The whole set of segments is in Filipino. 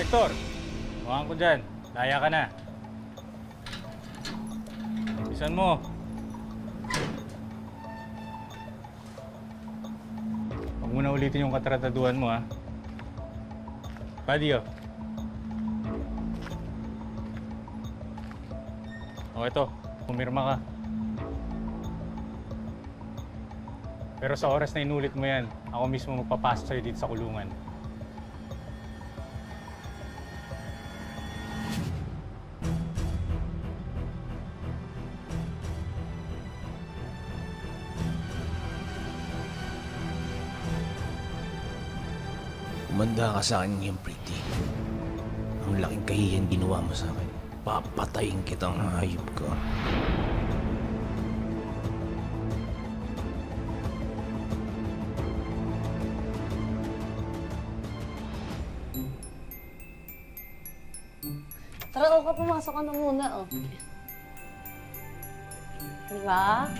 Hector, huwag ko dyan. Laya ka na. Bisan mo. Huwag mo na ulitin yung katrataduhan mo, ha? Buddy, oh. O, ito. Pumirma ka. Pero sa oras na inulit mo yan, ako mismo magpapasok sa'yo dito sa kulungan. Umanda ka sa akin ngayon, Pretty. Ang laking kahihiyan ginawa mo sa akin. Papatayin kitang hayop ka. Tara, Oka, pumasok ka na muna, oh. Diba?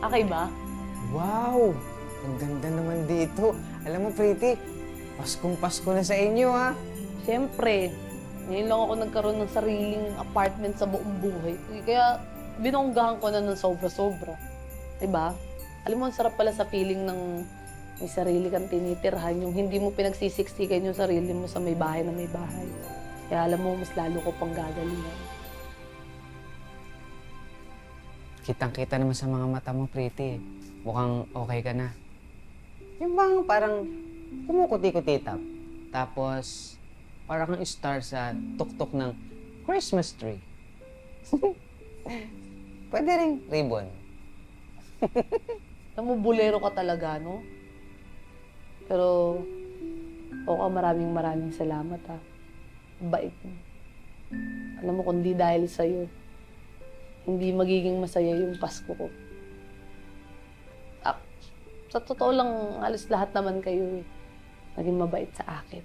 Okay ba? Wow! Ang ganda naman dito. Alam mo, Pretty, Paskong-Pasko na sa inyo, ha? Siyempre, ngayon lang ako nagkaroon ng sariling apartment sa buong buhay. Kaya binonggahan ko na ng sobra-sobra. Diba? Alam mo, ang sarap pala sa feeling ng may sarili kang tinitirhan, yung hindi mo pinagsisiksikan yung sarili mo sa may bahay na may bahay. Kaya alam mo, mas lalo ko pang gagalingan. Kitang-kita naman sa mga mata mo, Pretty. Mukhang okay ka na. Yung bang parang kumukuti-kuti tap. Tapos, parang kang star sa tuktok ng Christmas tree. Pwede rin ribbon. Alam mo, bulero ka talaga, no? Pero, Oka, maraming salamat, ha. Bait mo. Alam mo, kundi dahil sa'yo, hindi magiging masaya yung Pasko ko. Sa totoo lang, halos lahat naman kayo naging mabait sa akin.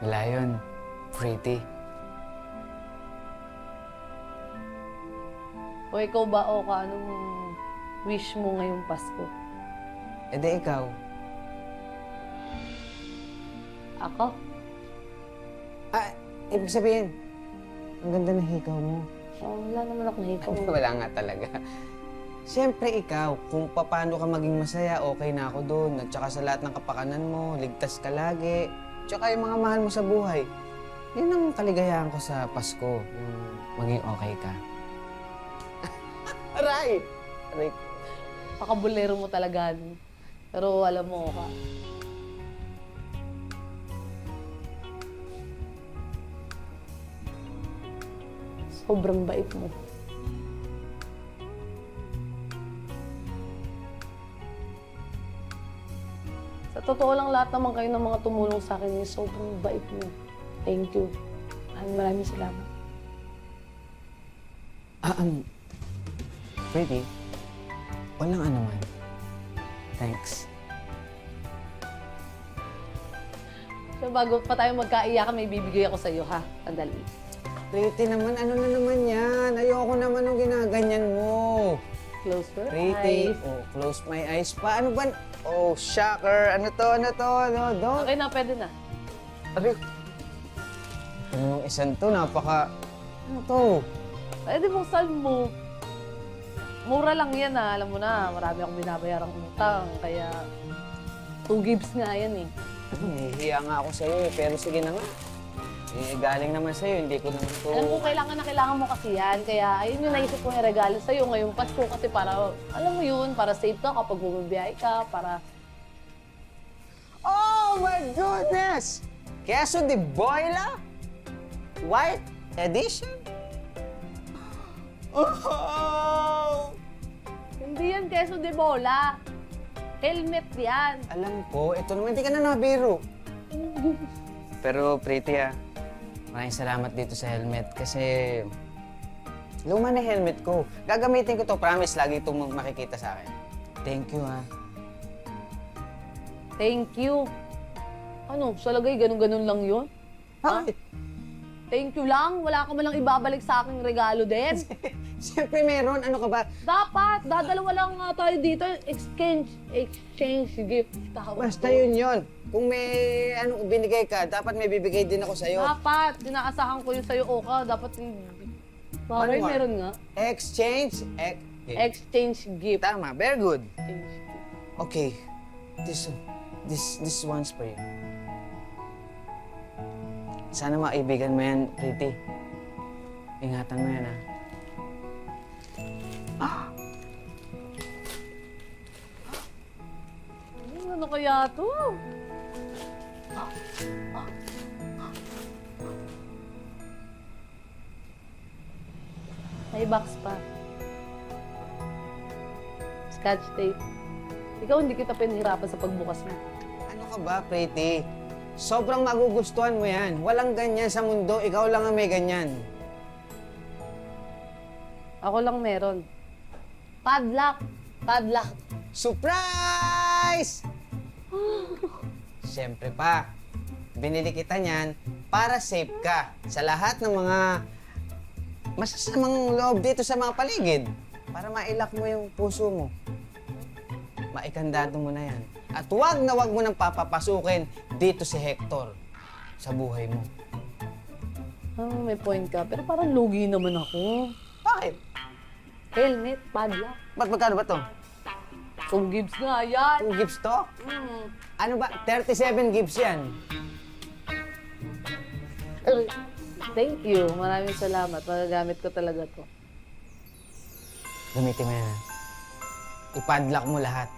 Wala yun, Pretty. O ikaw ba, Oka, anong wish mo ngayong Pasko? E di ikaw. Ako? Ibig sabihin, ang ganda ng hikaw mo. Oh, wala naman akong hikaw. Wala nga talaga. Siyempre ikaw, kung paano ka maging masaya, okay na ako doon. At saka sa lahat ng kapakanan mo, ligtas ka lagi. Tsaka yung mga mahal mo sa buhay. Yun ang kaligayahan ko sa Pasko, yung maging okay ka. Aray! Aray. Pakabulero mo talaga, no? Pero alam mo, Oka, sobrang bait mo. Sa totoo lang, lahat naman kayo ng mga tumulong sa akin, sobrang bait mo. Thank you. Maraming salamat. Pretty, walang anuman. Thanks. So, bago pa tayo magkaiyakan, may bibigay ako sa'yo, ha? Sandali. Pretty naman, ano na naman yan? Ayoko naman nung ginaganyan mo. Close your Pretty, eyes. oh, close my eyes pa. Ano ba? Oh, shocker. Ano to? Ano to? Ano? Don't. Okay na, pwede na. Aray. Ano yung isang to? Napaka... Ano to? Pwede buksan mo. Mura lang yan, ha? Alam mo na, marami akong binabayarang utang. Kaya, 2 gigs nga yan, eh. Nahihiya nga ako sa'yo eh. Pero sige na nga. Eh, galing naman sa'yo. Hindi ko naman to... Alam mo, kailangan na kailangan mo kasi yan. Kaya, ayun yung naisip ko yung regalo sa'yo ngayong Pasko. Kasi para, alam mo yun, para safe ka kapag bumibiyahe ka, para... Oh my goodness! Queso de Boila? White edition? Oh! Hindi yan queso de bola. Helmet yan. Alam ko, ito naman hindi ka na nabiro. Pero pretty maraming salamat dito sa helmet kasi luma na helmet ko. Gagamitin ko to, promise, lagi itong makikita sa akin. Thank you Thank you. Ano, sa lagay, ganun-ganun lang yun? Ha? Bakit? Thank you lang? Wala ka man lang ibabalik sa aking regalo din? Siyempre meron. Ano ka ba? Dapat! Dadalawa lang nga tayo dito. Exchange gift. Tawag Basta ko. yun. Kung may ano binigay ka, dapat may bibigay din ako sa'yo. Dapat! Inaasahan ko yun sa'yo, Oka. Dapat Parang Ano nga? meron nga. Exchange. Exchange gift. Tama. Very good. Exchange gift. Okay. This one's for you. Sana maibigan mo yan, Pretty. Ingatan mo yan, ha? Ano kaya to? May box pa. Scotch tape. Ikaw hindi kita pinahirapan sa pagbukas mo. Ano ka ba, Pretty? Sobrang magugustuhan mo yan. Walang ganyan sa mundo. Ikaw lang ang may ganyan. Ako lang meron. Padlock. Padlock. Surprise! Siyempre pa, binili kita niyan para safe ka sa lahat ng mga masasamang loob dito sa mga paligid. Para mailak mo yung puso mo. Maikandado mo na yan. At wag na wag mo nang papapasukin dito si Hector sa buhay mo. Ah, may point ka. Pero parang lugi naman ako. Bakit? Helmet, padlock. Ba't magkano ba to? Kung gives nga yan. 2 gifts to? Hmm. Ano ba? 37 gifts yan. Thank you. Maraming salamat. Magagamit ko talaga to. Gamitin mo yan, ha? Ipadlock mo lahat.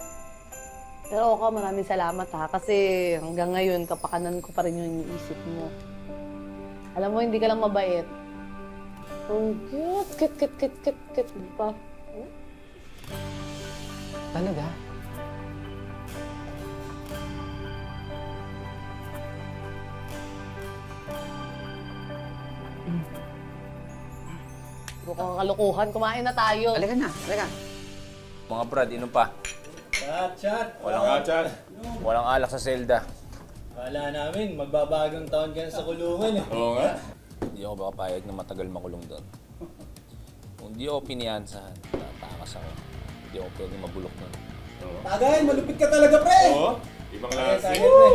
Pero ako, maraming salamat ha. Kasi hanggang ngayon, kapakanan ko pa rin yung iniisip mo. Alam mo, hindi ka lang mabait. Ang cute, kit pa. Talaga? Mukhang kalokohan. Kumain na tayo. Halika na, halika. Mga brad, inom pa. Chat. Walang alak sa selda. Wala namin, magbabagong taon ka na sa kulungan eh. Oo nga. Hindi ako baka payag na matagal makulong doon. Kung di ako piniyansahan, tatakas ako. Hindi ako pwedeng mabulok doon. Tagay, malupit ka talaga, pre! Oo, ibang klase. Tagay, pre.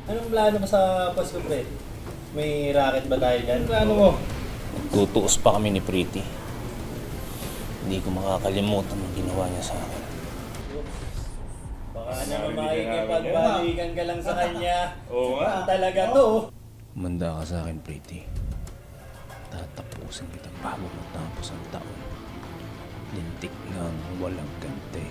Anong plano mo sa Pasko, pre? May racket ba tayo dyan? Plano mo? Tutuos pa kami ni Pretty. Hindi ko makakalimutan ang ginawa niya sa akin. Baka naman makikipagbalikan ka lang sa kanya. Oo nga. Talaga to. Manda ka sa akin, Pretty. Tatapusin kita bago matapos ang taon. Lintik ng walang gante.